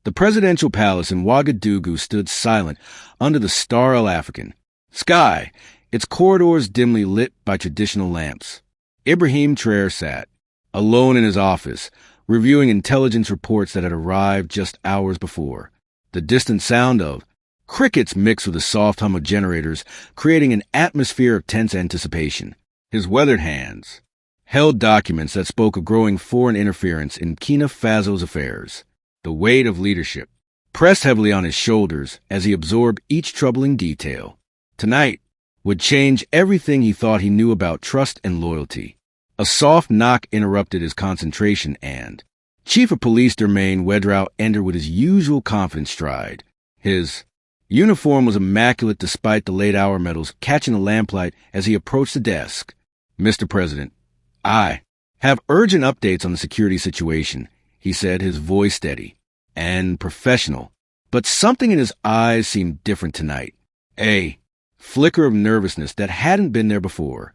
The presidential palace in Ouagadougou stood silent under the starry African sky, its corridors dimly lit by traditional lamps. Ibrahim Traoré sat, alone in his office, reviewing intelligence reports that had arrived just hours before. The distant sound of crickets mixed with the soft hum of generators, creating an atmosphere of tense anticipation. His weathered hands held documents that spoke of growing foreign interference in Burkina Faso's affairs. The weight of leadership pressed heavily on his shoulders as he absorbed each troubling detail. Tonight would change everything he thought he knew about trust and loyalty. A soft knock interrupted his concentration and Chief of Police Dermaine entered with his usual confident stride. His uniform was immaculate despite the late-hour medals catching the lamplight as he approached the desk. "Mr. President, I have urgent updates on the security situation," he said, his voice steady and professional. But something in his eyes seemed different tonight. A flicker of nervousness that hadn't been there before.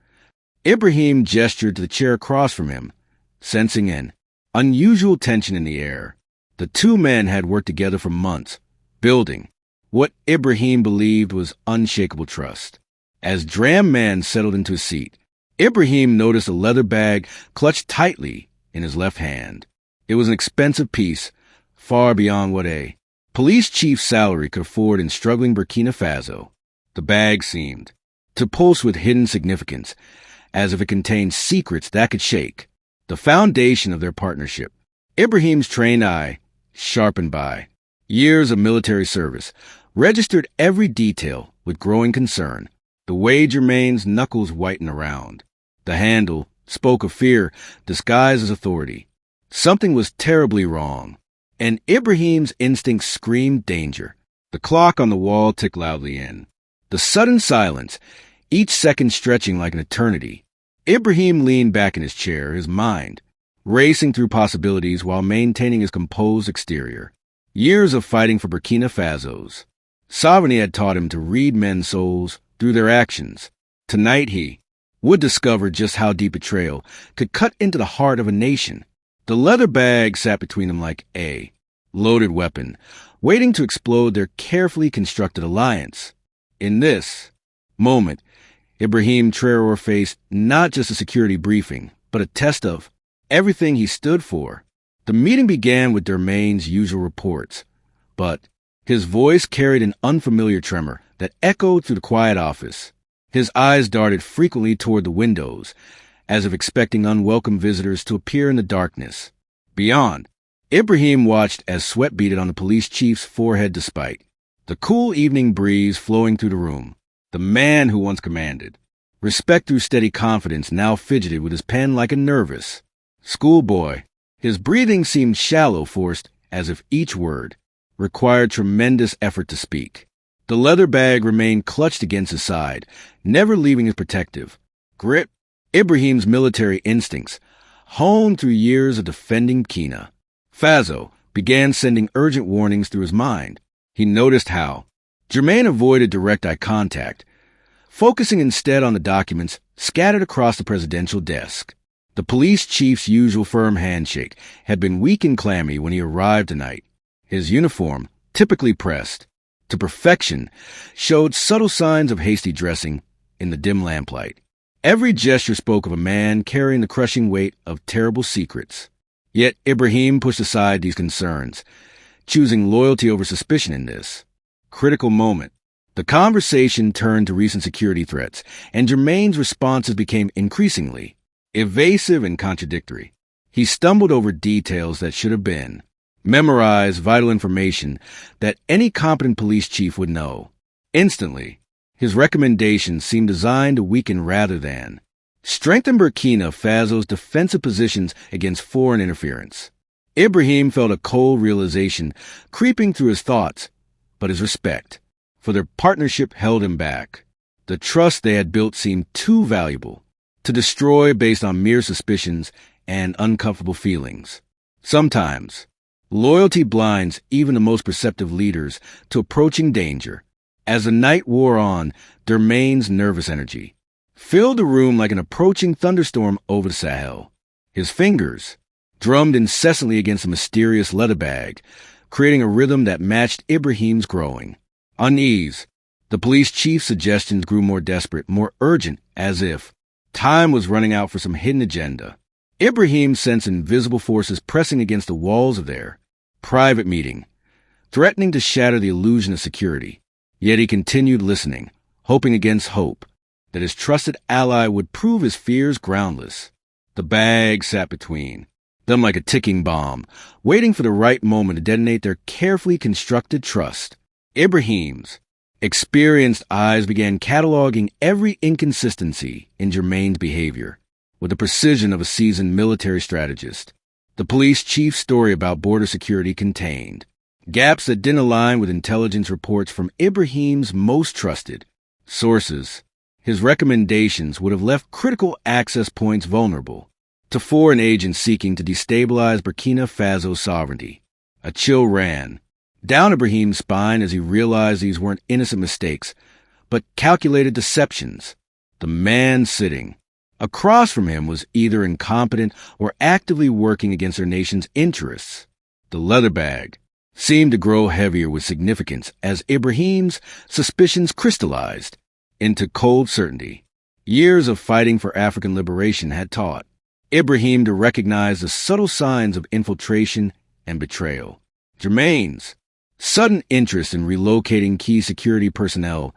Ibrahim gestured to the chair across from him, sensing an unusual tension in the air. The two men had worked together for months, building what Ibrahim believed was unshakable trust. As Dram Man settled into his seat, Ibrahim noticed a leather bag clutched tightly in his left hand. It was an expensive piece, far beyond what a police chief's salary could afford in struggling Burkina Faso. The bag seemed to pulse with hidden significance, as if it contained secrets that could shake the foundation of their partnership. Ibrahim's trained eye, sharpened by years of military service, registered every detail with growing concern. The way Germain's knuckles whitened around. The handle spoke of fear disguised as authority. Something was terribly wrong, and Ibrahim's instincts screamed danger. The clock on the wall ticked loudly in. The sudden silence, each second stretching like an eternity. Ibrahim leaned back in his chair, his mind racing through possibilities while maintaining his composed exterior. Years of fighting for Burkina Faso's sovereignty had taught him to read men's souls through their actions. Tonight he would discover just how deep betrayal could cut into the heart of a nation. The leather bag sat between them like a loaded weapon, waiting to explode their carefully constructed alliance. In this moment, Ibrahim Traoré faced not just a security briefing, but a test of everything he stood for. The meeting began with Dermaine's usual reports, but his voice carried an unfamiliar tremor that echoed through the quiet office. His eyes darted frequently toward the windows, as if expecting unwelcome visitors to appear in the darkness. Beyond, Ibrahim watched as sweat beaded on the police chief's forehead despite the cool evening breeze flowing through the room. The man who once commanded respect through steady confidence now fidgeted with his pen like a nervous schoolboy. His breathing seemed shallow, forced, as if each word required tremendous effort to speak. The leather bag remained clutched against his side, never leaving his protective grip. Ibrahim's military instincts, honed through years of defending Burkina Faso, began sending urgent warnings through his mind. He noticed how Germain avoided direct eye contact, focusing instead on the documents scattered across the presidential desk. The police chief's usual firm handshake had been weak and clammy when he arrived tonight. His uniform, typically pressed to perfection, showed subtle signs of hasty dressing in the dim lamplight. Every gesture spoke of a man carrying the crushing weight of terrible secrets. Yet Ibrahim pushed aside these concerns, choosing loyalty over suspicion in this critical moment. The conversation turned to recent security threats, and Germain's responses became increasingly evasive and contradictory. He stumbled over details that should have been memorized, vital information that any competent police chief would know. Instantly, his recommendations seemed designed to weaken rather than strengthen Burkina Faso's defensive positions against foreign interference. Ibrahim felt a cold realization creeping through his thoughts, but his respect for their partnership held him back. The trust they had built seemed too valuable to destroy based on mere suspicions and uncomfortable feelings. Sometimes, loyalty blinds even the most perceptive leaders to approaching danger. As the night wore on, Dermaine's nervous energy filled the room like an approaching thunderstorm over the Sahel. His fingers drummed incessantly against a mysterious leather bag, creating a rhythm that matched Ibrahim's growing unease. The police chief's suggestions grew more desperate, more urgent, as if time was running out for some hidden agenda. Ibrahim sensed invisible forces pressing against the walls of their private meeting, threatening to shatter the illusion of security. Yet he continued listening, hoping against hope that his trusted ally would prove his fears groundless. The bag sat between them like a ticking bomb, waiting for the right moment to detonate their carefully constructed trust. Ibrahim's experienced eyes began cataloging every inconsistency in Germain's behavior with the precision of a seasoned military strategist. The police chief's story about border security contained gaps that didn't align with intelligence reports from Ibrahim's most trusted sources. His recommendations would have left critical access points vulnerable to foreign agents seeking to destabilize Burkina Faso's sovereignty. A chill ran down Ibrahim's spine as he realized these weren't innocent mistakes, but calculated deceptions. The man sitting across from him was either incompetent or actively working against their nation's interests. The leather bag seemed to grow heavier with significance as Ibrahim's suspicions crystallized into cold certainty. Years of fighting for African liberation had taught Ibrahim to recognize the subtle signs of infiltration and betrayal. Germain's sudden interest in relocating key security personnel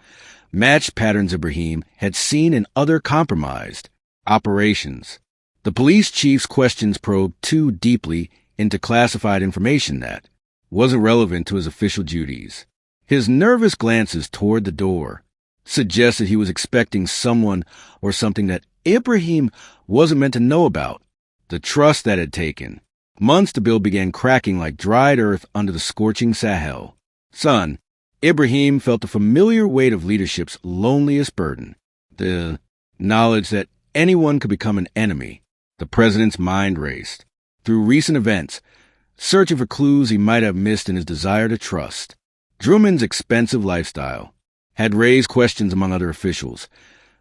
matched patterns Ibrahim had seen in other compromised operations. The police chief's questions probed too deeply into classified information that wasn't relevant to his official duties. His nervous glances toward the door suggested he was expecting someone or something that Ibrahim wasn't meant to know about. The trust that had taken months to build began cracking like dried earth under the scorching Sahel sun. Ibrahim felt the familiar weight of leadership's loneliest burden, the knowledge that anyone could become an enemy. The president's mind raced through recent events, searching for clues he might have missed in his desire to trust. Drummond's expensive lifestyle had raised questions among other officials,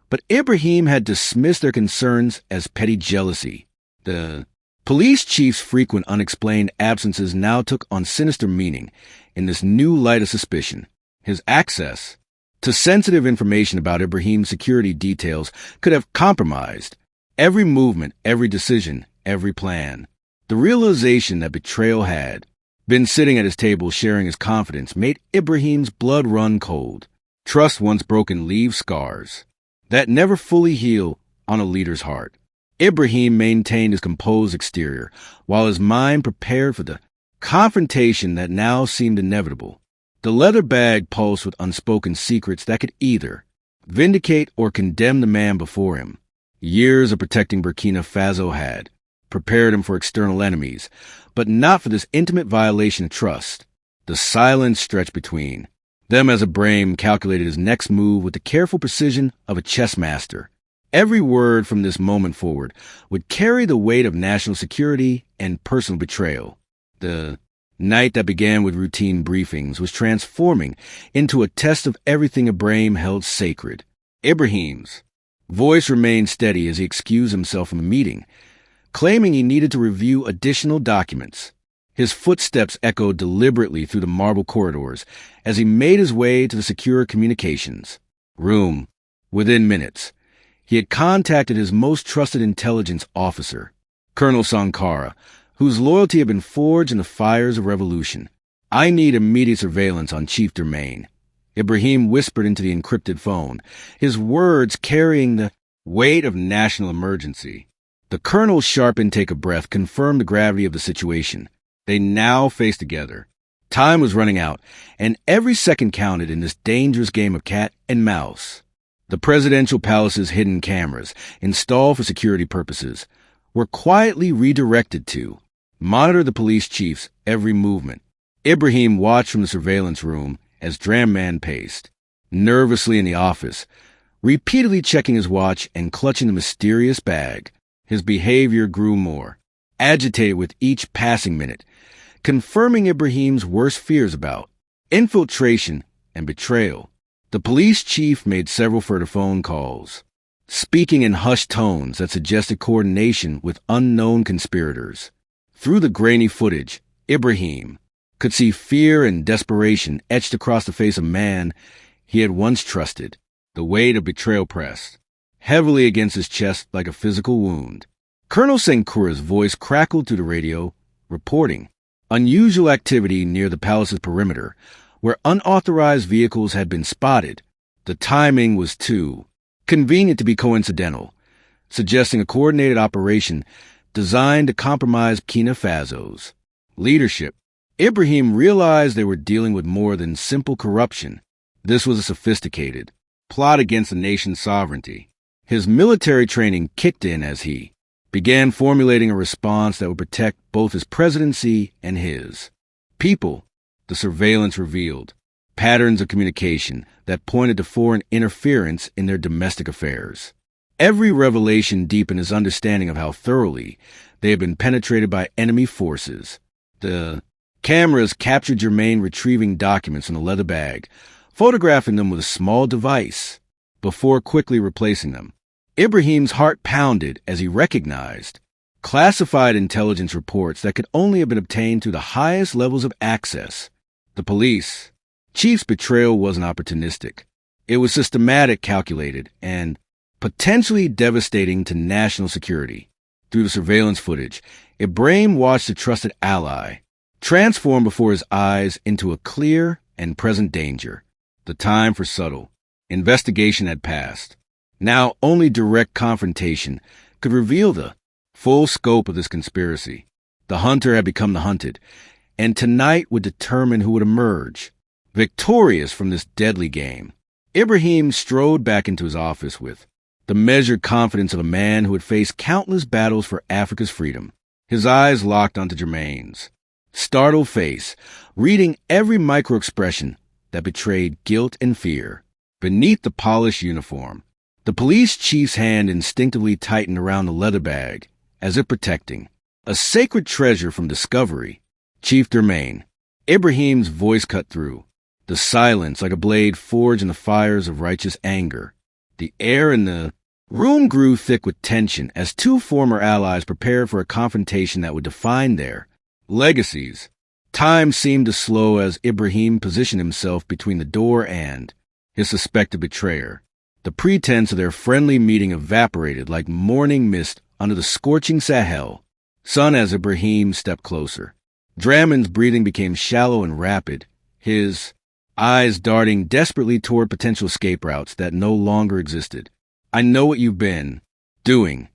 but Ibrahim had dismissed their concerns as petty jealousy. The police chief's frequent unexplained absences now took on sinister meaning in this new light of suspicion. His access to sensitive information about Ibrahim's security details could have compromised every movement, every decision, every plan. The realization that Betrayal had been sitting at his table sharing his confidence made Ibrahim's blood run cold. Trust once broken leaves scars that never fully heal on a leader's heart. Ibrahim maintained his composed exterior while his mind prepared for the confrontation that now seemed inevitable. The leather bag pulsed with unspoken secrets that could either vindicate or condemn the man before him. Years of protecting Burkina Faso had prepared him for external enemies, but not for this intimate violation of trust. The silence stretched between them as Ibrahim calculated his next move with the careful precision of a chess master. Every word from this moment forward would carry the weight of national security and personal betrayal. The night that began with routine briefings was transforming into a test of everything Ibrahim held sacred. Ibrahim's voice remained steady as he excused himself from a meeting, claiming he needed to review additional documents. His footsteps echoed deliberately through the marble corridors as he made his way to the secure communications room. Within minutes, he had contacted his most trusted intelligence officer, Colonel Sankara, whose loyalty had been forged in the fires of revolution. "I need immediate surveillance on Chief Dermaine," Ibrahim whispered into the encrypted phone, his words carrying the weight of national emergency. The colonel's sharp intake of breath confirmed the gravity of the situation. They now faced together. Time was running out, and every second counted in this dangerous game of cat and mouse. The presidential palace's hidden cameras, installed for security purposes, were quietly redirected to monitor the police chief's every movement. Ibrahim watched from the surveillance room as Dramman paced nervously in the office, repeatedly checking his watch and clutching the mysterious bag. His behavior grew more agitated with each passing minute, confirming Ibrahim's worst fears about infiltration and betrayal. The police chief made several further phone calls, speaking in hushed tones that suggested coordination with unknown conspirators. Through the grainy footage, Ibrahim could see fear and desperation etched across the face of man he had once trusted. The weight of betrayal pressed heavily against his chest like a physical wound. Colonel Senkura's voice crackled through the radio, reporting unusual activity near the palace's perimeter, where unauthorized vehicles had been spotted. The timing was too convenient to be coincidental, suggesting a coordinated operation designed to compromise Burkina Faso's leadership. Ibrahim realized they were dealing with more than simple corruption. This was a sophisticated plot against the nation's sovereignty. His military training kicked in as he began formulating a response that would protect both his presidency and his people. The surveillance revealed patterns of communication that pointed to foreign interference in their domestic affairs. Every revelation deepened his understanding of how thoroughly they had been penetrated by enemy forces. The cameras captured Germaine retrieving documents in a leather bag, photographing them with a small device before quickly replacing them. Ibrahim's heart pounded as he recognized classified intelligence reports that could only have been obtained through the highest levels of access. The police chief's betrayal wasn't opportunistic. It was systematic, calculated, and potentially devastating to national security. Through the surveillance footage, Ibrahim watched a trusted ally transform before his eyes into a clear and present danger. The time for subtle investigation had passed. Now only direct confrontation could reveal the full scope of this conspiracy. The hunter had become the hunted, and tonight would determine who would emerge victorious from this deadly game. Ibrahim strode back into his office with the measured confidence of a man who had faced countless battles for Africa's freedom. His eyes locked onto Germaine's startled face, reading every micro-expression that betrayed guilt and fear. Beneath the polished uniform, the police chief's hand instinctively tightened around the leather bag, as if protecting a sacred treasure from discovery. Chief Dermaine, Ibrahim's voice cut through the silence like a blade forged in the fires of righteous anger. The air in the room grew thick with tension as two former allies prepared for a confrontation that would define their legacies. Time seemed to slow as Ibrahim positioned himself between the door and his suspected betrayer. The pretense of their friendly meeting evaporated like morning mist under the scorching Sahel sun as Ibrahim stepped closer. Dramen's breathing became shallow and rapid, his eyes darting desperately toward potential escape routes that no longer existed. "I know what you've been doing,"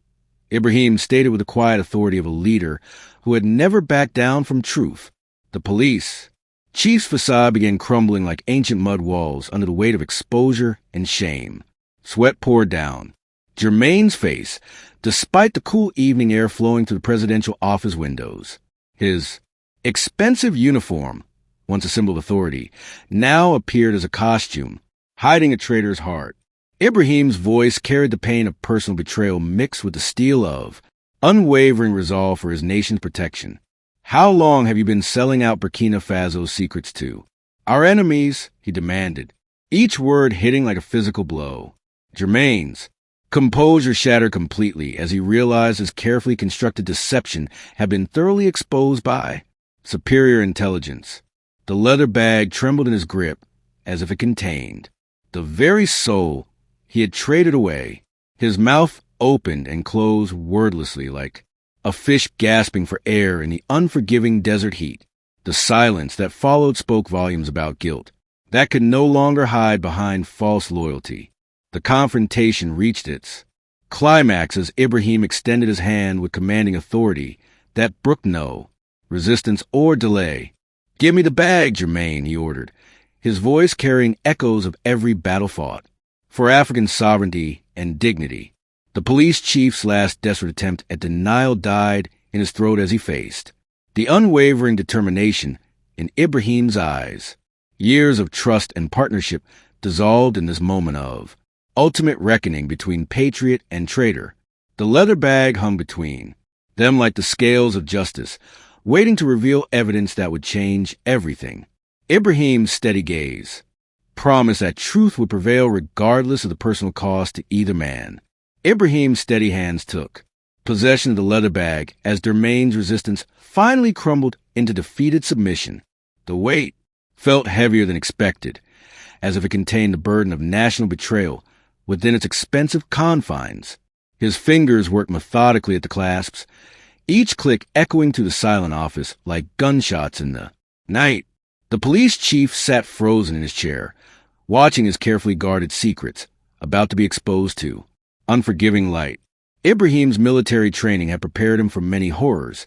Ibrahim stated with the quiet authority of a leader who had never backed down from truth. The police chief's facade began crumbling like ancient mud walls under the weight of exposure and shame. Sweat poured down Germaine's face, despite the cool evening air flowing through the presidential office windows. His expensive uniform, once a symbol of authority, now appeared as a costume, hiding a traitor's heart. Ibrahim's voice carried the pain of personal betrayal mixed with the steel of unwavering resolve for his nation's protection. "How long have you been selling out Burkina Faso's secrets to our enemies?" he demanded, each word hitting like a physical blow. Germaine's composure shattered completely as he realized his carefully constructed deception had been thoroughly exposed by superior intelligence. The leather bag trembled in his grip as if it contained the very soul he had traded away. His mouth opened and closed wordlessly like a fish gasping for air in the unforgiving desert heat. The silence that followed spoke volumes about guilt that could no longer hide behind false loyalty. The confrontation reached its climax as Ibrahim extended his hand with commanding authority that brooked no resistance or delay. "Give me the bag, Germaine," he ordered, his voice carrying echoes of every battle fought for African sovereignty and dignity. The police chief's last desperate attempt at denial died in his throat as he faced the unwavering determination in Ibrahim's eyes. Years of trust and partnership dissolved in this moment of ultimate reckoning between patriot and traitor. The leather bag hung between them like the scales of justice, waiting to reveal evidence that would change everything. Ibrahim's steady gaze promised that truth would prevail regardless of the personal cost to either man. Ibrahim's steady hands took possession of the leather bag as Dermaine's resistance finally crumbled into defeated submission. The weight felt heavier than expected, as if it contained the burden of national betrayal within its expensive confines. His fingers worked methodically at the clasps, each click echoing through the silent office like gunshots in the night. The police chief sat frozen in his chair, watching his carefully guarded secrets, about to be exposed to unforgiving light. Ibrahim's military training had prepared him for many horrors,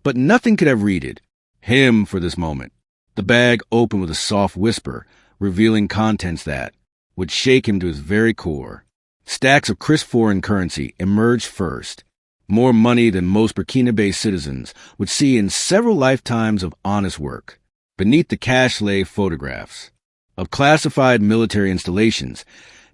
but nothing could have readied him for this moment. The bag opened with a soft whisper, revealing contents that would shake him to his very core. Stacks of crisp foreign currency emerged first, more money than most Burkina-based citizens would see in several lifetimes of honest work. Beneath the cash lay photographs of classified military installations,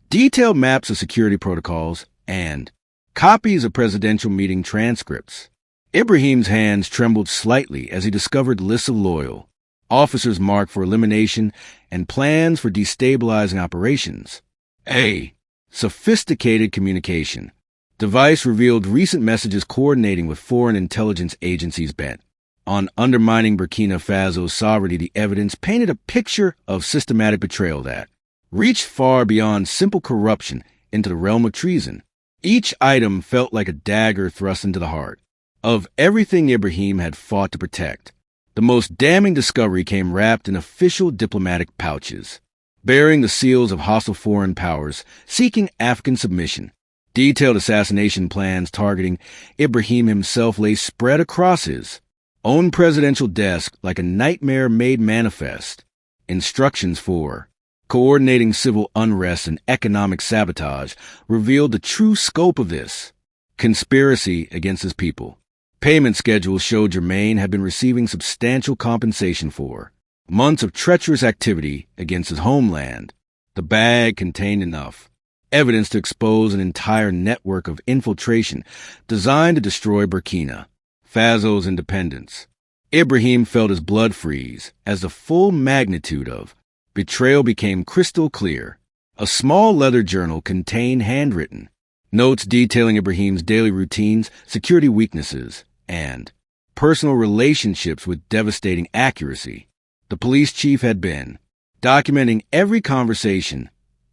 detailed maps of security protocols, and copies of presidential meeting transcripts. Ibrahim's hands trembled slightly as he discovered lists of loyal officers marked for elimination and plans for destabilizing operations. A sophisticated communication device revealed recent messages coordinating with foreign intelligence agencies bent on undermining Burkina Faso's sovereignty. The evidence painted a picture of systematic betrayal that reached far beyond simple corruption into the realm of treason. Each item felt like a dagger thrust into the heart of everything Ibrahim had fought to protect. The most damning discovery came wrapped in official diplomatic pouches, bearing the seals of hostile foreign powers seeking African submission. Detailed assassination plans targeting Ibrahim himself lay spread across his own presidential desk like a nightmare-made manifest. Instructions for coordinating civil unrest and economic sabotage revealed the true scope of this conspiracy against his people. Payment schedules showed Dermaine had been receiving substantial compensation for months of treacherous activity against his homeland. The bag contained enough evidence to expose an entire network of infiltration designed to destroy Burkina Faso's independence. Ibrahim felt his blood freeze as the full magnitude of betrayal became crystal clear. A small leather journal contained handwritten notes detailing Ibrahim's daily routines, security weaknesses, and personal relationships with devastating accuracy. The police chief had been documenting every conversation,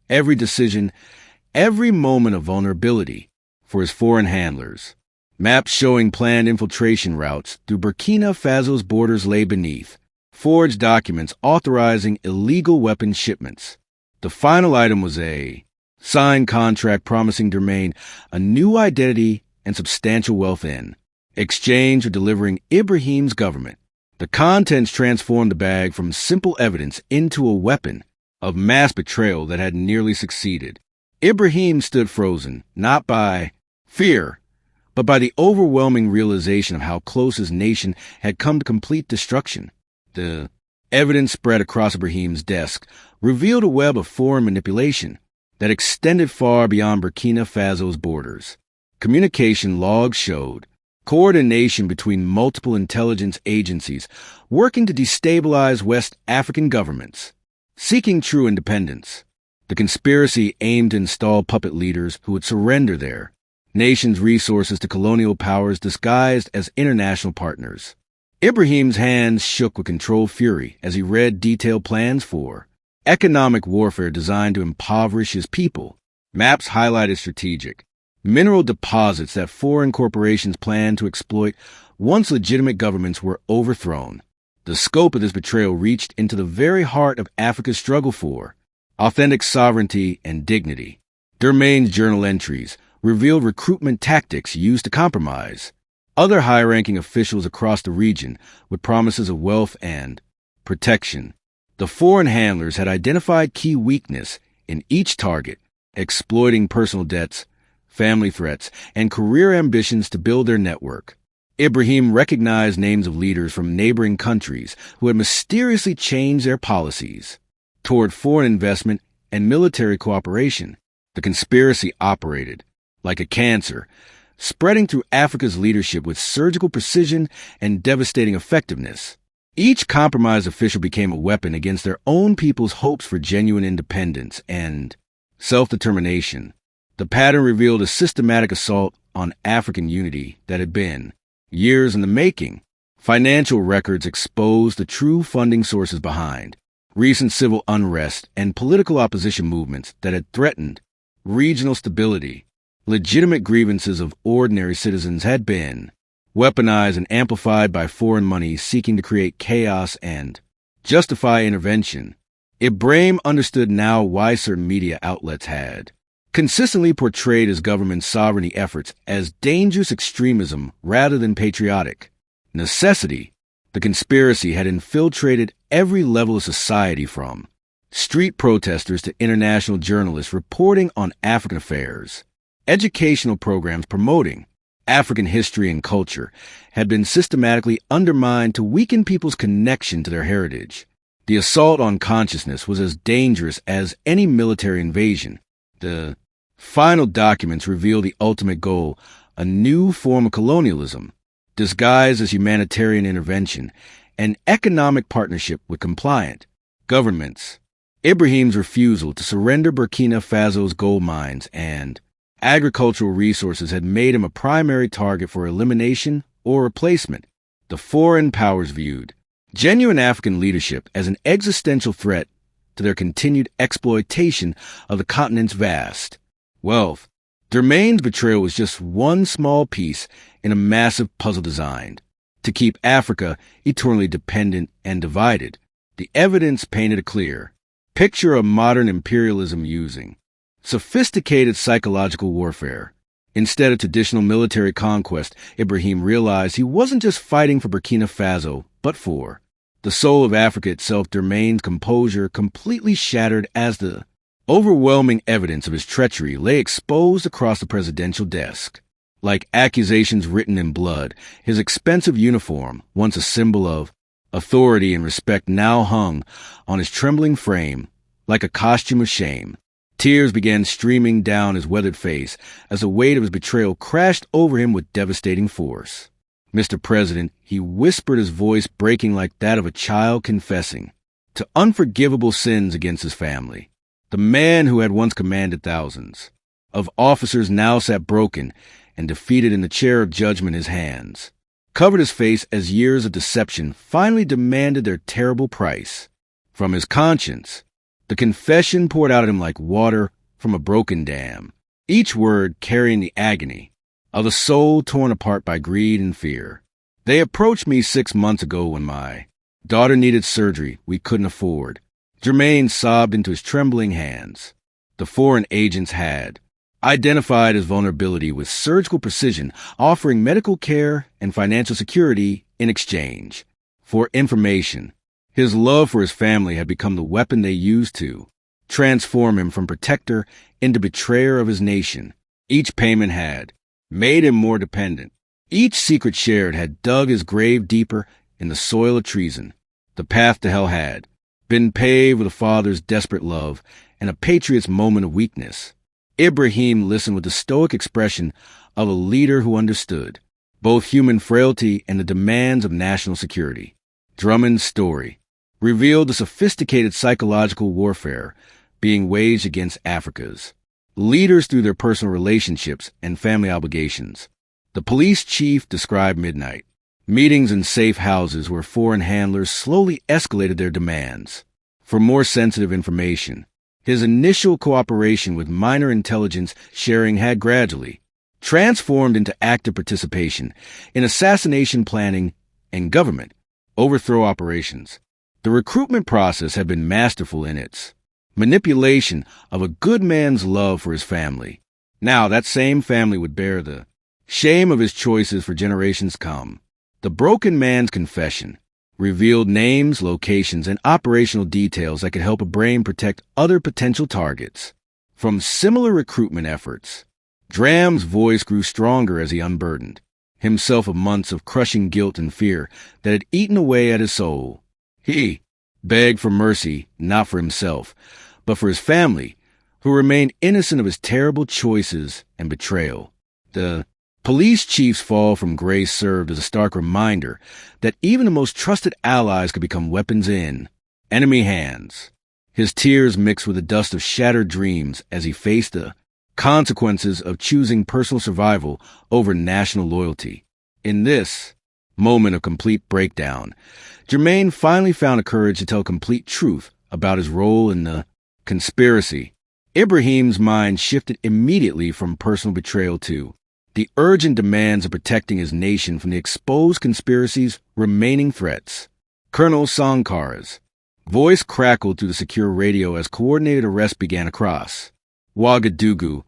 every decision, every moment of vulnerability for his foreign handlers. Maps showing planned infiltration routes through Burkina Faso's borders lay beneath, forged documents authorizing illegal weapon shipments. The final item was a signed contract promising Dermaine a new identity and substantial wealth in exchange for delivering Ibrahim's government. The contents transformed the bag from simple evidence into a weapon of mass betrayal that had nearly succeeded. Ibrahim stood frozen, not by fear, but by the overwhelming realization of how close his nation had come to complete destruction. The evidence spread across Ibrahim's desk revealed a web of foreign manipulation that extended far beyond Burkina Faso's borders. Communication logs showed coordination between multiple intelligence agencies working to destabilize West African governments, seeking true independence. The conspiracy aimed to install puppet leaders who would surrender their nation's resources to colonial powers disguised as international partners. Ibrahim's hands shook with controlled fury as he read detailed plans for economic warfare designed to impoverish his people. Maps highlighted strategic mineral deposits that foreign corporations planned to exploit once legitimate governments were overthrown. The scope of this betrayal reached into the very heart of Africa's struggle for authentic sovereignty and dignity. Dermaine's journal entries revealed recruitment tactics used to compromise other high-ranking officials across the region with promises of wealth and protection. The foreign handlers had identified key weakness in each target, exploiting personal debts, family threats, and career ambitions to build their network. Ibrahim recognized names of leaders from neighboring countries who had mysteriously changed their policies toward foreign investment and military cooperation. The conspiracy operated like a cancer, spreading through Africa's leadership with surgical precision and devastating effectiveness. Each compromised official became a weapon against their own people's hopes for genuine independence and self-determination. The pattern revealed a systematic assault on African unity that had been years in the making. Financial records exposed the true funding sources behind recent civil unrest and political opposition movements that had threatened regional stability. Legitimate grievances of ordinary citizens had been weaponized and amplified by foreign money seeking to create chaos and justify intervention. Ibrahim understood now why certain media outlets had consistently portrayed his government's sovereignty efforts as dangerous extremism rather than patriotic necessity. The conspiracy had infiltrated every level of society, from street protesters to international journalists reporting on African affairs. Educational programs promoting African history and culture had been systematically undermined to weaken people's connection to their heritage. The assault on consciousness was as dangerous as any military invasion. The final documents reveal the ultimate goal, a new form of colonialism, disguised as humanitarian intervention, and economic partnership with compliant governments. Ibrahim's refusal to surrender Burkina Faso's gold mines and agricultural resources had made him a primary target for elimination or replacement. The foreign powers viewed genuine African leadership as an existential threat to their continued exploitation of the continent's vast wealth. Dermaine's betrayal was just one small piece in a massive puzzle designed to keep Africa eternally dependent and divided. The evidence painted a clear picture of modern imperialism using sophisticated psychological warfare. Instead of traditional military conquest, Ibrahim realized he wasn't just fighting for Burkina Faso, but for the soul of Africa itself. Dermaine's composure completely shattered as the overwhelming evidence of his treachery lay exposed across the presidential desk. Like accusations written in blood, his expensive uniform, once a symbol of authority and respect, now hung on his trembling frame like a costume of shame. Tears began streaming down his weathered face as the weight of his betrayal crashed over him with devastating force. "Mr. President," he whispered, his voice breaking like that of a child confessing to unforgivable sins against his family. The man who had once commanded thousands of officers now sat broken and defeated in the chair of judgment. His hands covered his face as years of deception finally demanded their terrible price. From his conscience, the confession poured out of him like water from a broken dam, each word carrying the agony of a soul torn apart by greed and fear. "They approached me 6 months ago when my daughter needed surgery we couldn't afford." Dermaine sobbed into his trembling hands. The foreign agents had identified his vulnerability with surgical precision, offering medical care and financial security in exchange for information. His love for his family had become the weapon they used to transform him from protector into betrayer of his nation. Each payment had made him more dependent. Each secret shared had dug his grave deeper in the soil of treason. The path to hell had been paved with a father's desperate love and a patriot's moment of weakness. Ibrahim listened with the stoic expression of a leader who understood both human frailty and the demands of national security. Drummond's story revealed the sophisticated psychological warfare being waged against Africa's leaders through their personal relationships and family obligations. The police chief described midnight meetings in safe houses where foreign handlers slowly escalated their demands for more sensitive information. His initial cooperation with minor intelligence sharing had gradually transformed into active participation in assassination planning and government overthrow operations. The recruitment process had been masterful in its manipulation of a good man's love for his family. Now that same family would bear the shame of his choices for generations to come. The broken man's confession revealed names, locations, and operational details that could help Ibrahim protect other potential targets from similar recruitment efforts. Dram's voice grew stronger as he unburdened himself of months of crushing guilt and fear that had eaten away at his soul. He begged for mercy, not for himself, but for his family, who remained innocent of his terrible choices and betrayal. The police chief's fall from grace served as a stark reminder that even the most trusted allies could become weapons in enemy hands. His tears mixed with the dust of shattered dreams as he faced the consequences of choosing personal survival over national loyalty. In this moment of complete breakdown, Germaine finally found the courage to tell complete truth about his role in the conspiracy. Ibrahim's mind shifted immediately from personal betrayal to the urgent demands of protecting his nation from the exposed conspiracy's remaining threats. Colonel Sankar's voice crackled through the secure radio as coordinated arrests began across Ouagadougou,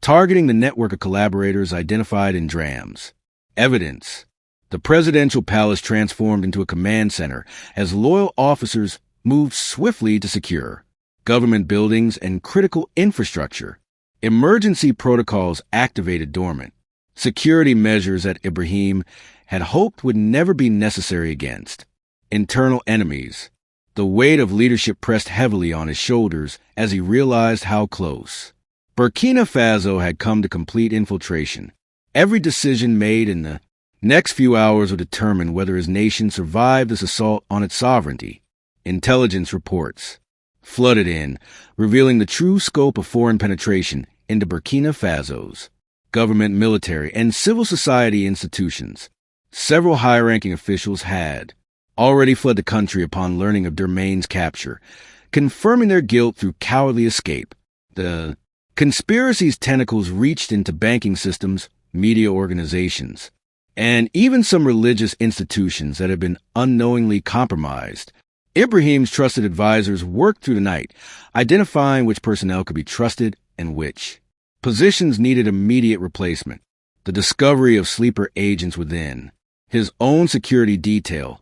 targeting the network of collaborators identified in drams. Evidence. The presidential palace transformed into a command center as loyal officers moved swiftly to secure government buildings and critical infrastructure. Emergency protocols activated dormant security measures that Ibrahim had hoped would never be necessary against internal enemies. The weight of leadership pressed heavily on his shoulders as he realized how close Burkina Faso had come to complete infiltration. Every decision made in the next few hours would determine whether his nation survived this assault on its sovereignty. Intelligence reports flooded in, revealing the true scope of foreign penetration into Burkina Faso's government, military, and civil society institutions. Several high-ranking officials had already fled the country upon learning of Dermaine's capture, confirming their guilt through cowardly escape. The conspiracy's tentacles reached into banking systems, media organizations, and even some religious institutions that had been unknowingly compromised. Ibrahim's trusted advisors worked through the night, identifying which personnel could be trusted and which positions needed immediate replacement. The discovery of sleeper agents within his own security detail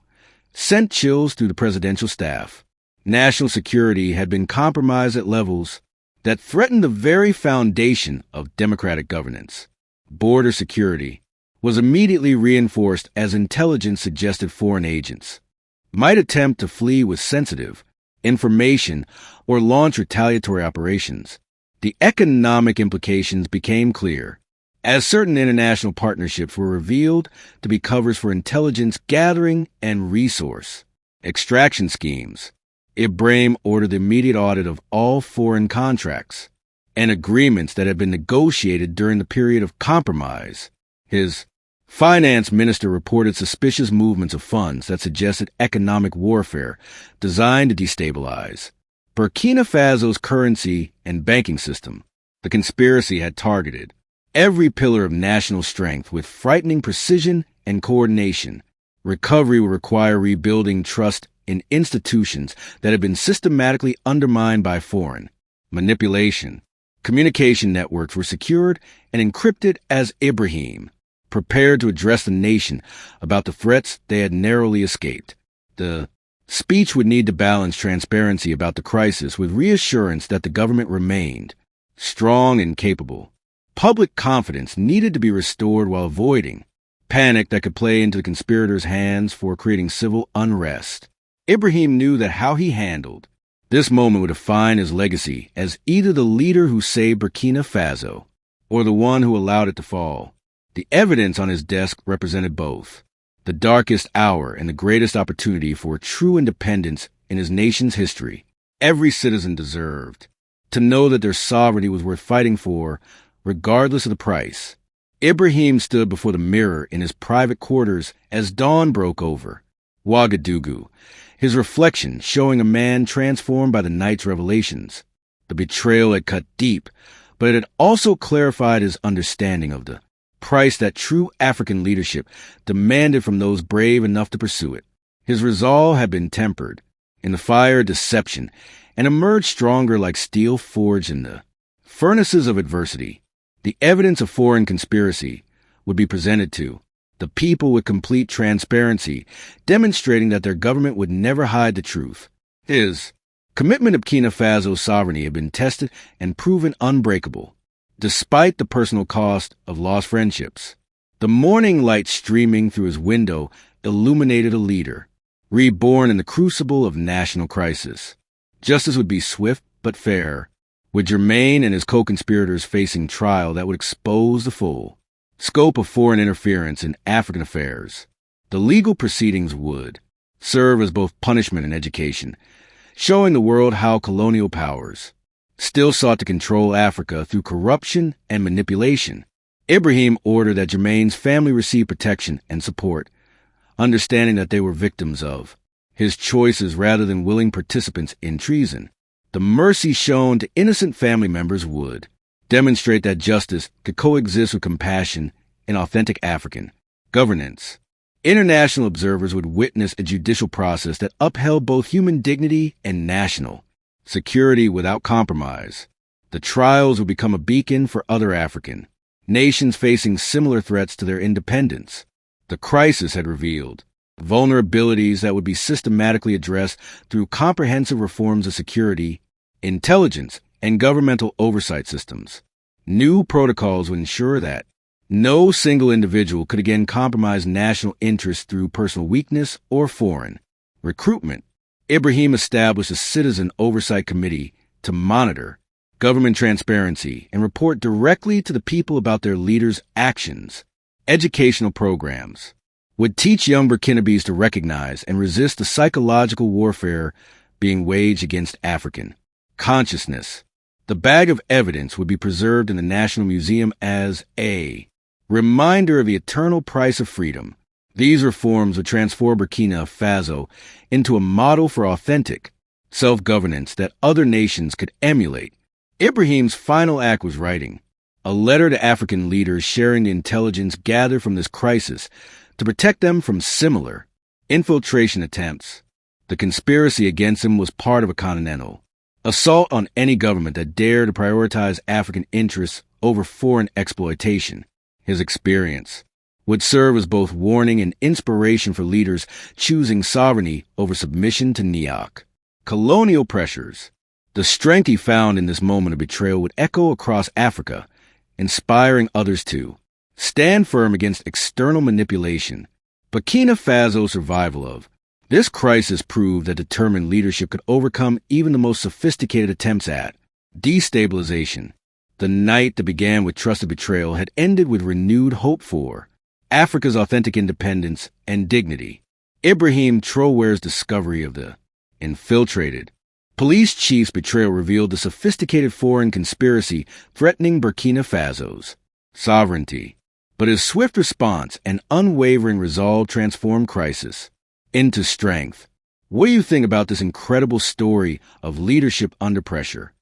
sent chills through the presidential staff. National security had been compromised at levels that threatened the very foundation of democratic governance. Border security was immediately reinforced as intelligence suggested foreign agents might attempt to flee with sensitive information or launch retaliatory operations. The economic implications became clear, as certain international partnerships were revealed to be covers for intelligence gathering and resource extraction schemes. Ibrahim ordered the immediate audit of all foreign contracts and agreements that had been negotiated during the period of compromise. His finance minister reported suspicious movements of funds that suggested economic warfare designed to destabilize Burkina Faso's currency and banking system. The conspiracy had targeted every pillar of national strength with frightening precision and coordination. Recovery would require rebuilding trust in institutions that had been systematically undermined by foreign manipulation. Communication networks were secured and encrypted as Ibrahim prepared to address the nation about the threats they had narrowly escaped. The speech would need to balance transparency about the crisis with reassurance that the government remained strong and capable. Public confidence needed to be restored while avoiding panic that could play into the conspirators' hands for creating civil unrest. Ibrahim knew that how he handled this moment would define his legacy as either the leader who saved Burkina Faso or the one who allowed it to fall. The evidence on his desk represented both the darkest hour and the greatest opportunity for true independence in his nation's history. Every citizen deserved to know that their sovereignty was worth fighting for, regardless of the price. Ibrahim stood before the mirror in his private quarters as dawn broke over Ouagadougou, his reflection showing a man transformed by the night's revelations. The betrayal had cut deep, but it had also clarified his understanding of the price that true African leadership demanded from those brave enough to pursue it. His resolve had been tempered in the fire of deception and emerged stronger like steel forged in the furnaces of adversity. The evidence of foreign conspiracy would be presented to the people with complete transparency, demonstrating that their government would never hide the truth. His commitment to Burkina Faso's sovereignty had been tested and proven unbreakable, despite the personal cost of lost friendships. The morning light streaming through his window illuminated a leader, reborn in the crucible of national crisis. Justice would be swift but fair, with Germaine and his co-conspirators facing trial that would expose the full scope of foreign interference in African affairs. The legal proceedings would serve as both punishment and education, showing the world how colonial powers still sought to control Africa through corruption and manipulation. Ibrahim ordered that Germaine's family receive protection and support understanding that they were victims of his choices rather than willing participants in treason. The mercy shown to innocent family members would demonstrate that justice could coexist with compassion in authentic African governance. International observers would witness a judicial process that upheld both human dignity and national security without compromise. The trials would become a beacon for other African nations facing similar threats to their independence. The crisis had revealed vulnerabilities that would be systematically addressed through comprehensive reforms of security, intelligence, and governmental oversight systems. New protocols would ensure that no single individual could again compromise national interests through personal weakness or foreign recruitment. Ibrahim established a citizen oversight committee to monitor government transparency and report directly to the people about their leaders' actions. Educational programs would teach young Burkinabes to recognize and resist the psychological warfare being waged against African consciousness. The bag of evidence would be preserved in the National Museum as a reminder of the eternal price of freedom. These reforms would transform Burkina Faso into a model for authentic self-governance that other nations could emulate. Ibrahim's final act was writing a letter to African leaders sharing the intelligence gathered from this crisis to protect them from similar infiltration attempts. The conspiracy against him was part of a continental assault on any government that dared to prioritize African interests over foreign exploitation. His experience would serve as both warning and inspiration for leaders choosing sovereignty over submission to colonial pressures. The strength he found in this moment of betrayal would echo across Africa, inspiring others to stand firm against external manipulation. Burkina Faso's survival of this crisis proved that determined leadership could overcome even the most sophisticated attempts at destabilization. The night that began with trusted betrayal had ended with renewed hope for Africa's authentic independence and dignity. Ibrahim Traoré's discovery of the infiltrated police chief's betrayal revealed the sophisticated foreign conspiracy threatening Burkina Faso's sovereignty. But his swift response and unwavering resolve transformed crisis into strength. What do you think about this incredible story of leadership under pressure?